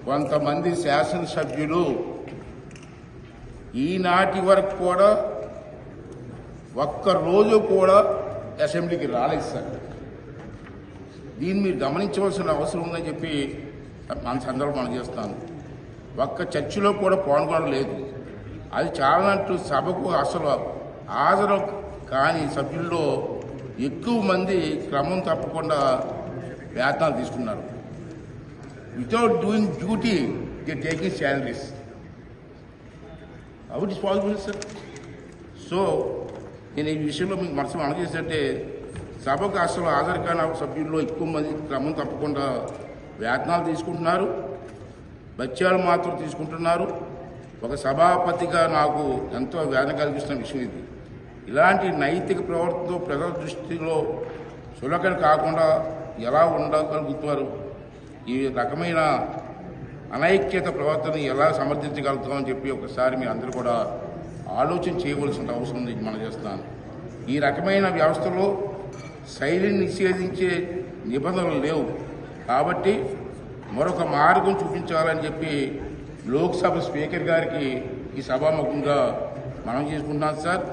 కొంతమంది శాసనసభ్యులు ఈనాటి వరకు కూడా ఒక్కరోజు కూడా అసెంబ్లీకి రాలేదు సార్. దీన్ని మీరు గమనించవలసిన అవసరం ఉందని చెప్పి మన సందర్భం మనం చేస్తాను. ఒక్క చర్చలో కూడా పాల్గొనలేదు. అది చాలానట్టు సభకు అసలు హాజరు కాని సభ్యుల్లో ఎక్కువ మంది క్రమం తప్పకుండా వేతనాలు తీసుకున్నారు. Without doing duty they taking salaries. How it is possible sir? So నేను ఈ విషయంలో మీకు మనసు అందజేసంటే సభకు అసలు హాజరు కాని సభ్యుల్లో ఎక్కువ మంది క్రమం తప్పకుండా వేతనాలు తీసుకుంటున్నారు, బత్యాలు మాత్రం తీసుకుంటున్నారు. ఒక సభాపతిగా నాకు ఎంతో వేదన కలిగిస్తున్న విషయం ఇది. ఇలాంటి నైతిక ప్రవర్తనతో ప్రజల దృష్టిలో చులకన కాకుండా ఎలా ఉండగలుగుతారు? ఈ రకమైన అనైక్యత ప్రవర్తన ఎలా సమర్థించగలుగుతామని చెప్పి ఒకసారి మీ అందరూ కూడా ఆలోచన చేయవలసిన అవసరం ఉంది. మనం చేస్తున్నాను. ఈ రకమైన వ్యవస్థలో శైలిని నిషేధించే నిబంధనలు లేవు కాబట్టి మరొక మార్గం చూపించాలని చెప్పి లోక్సభ స్పీకర్ గారికి ఈ సభాముఖంగా మనం చేసుకుంటున్నాం సార్.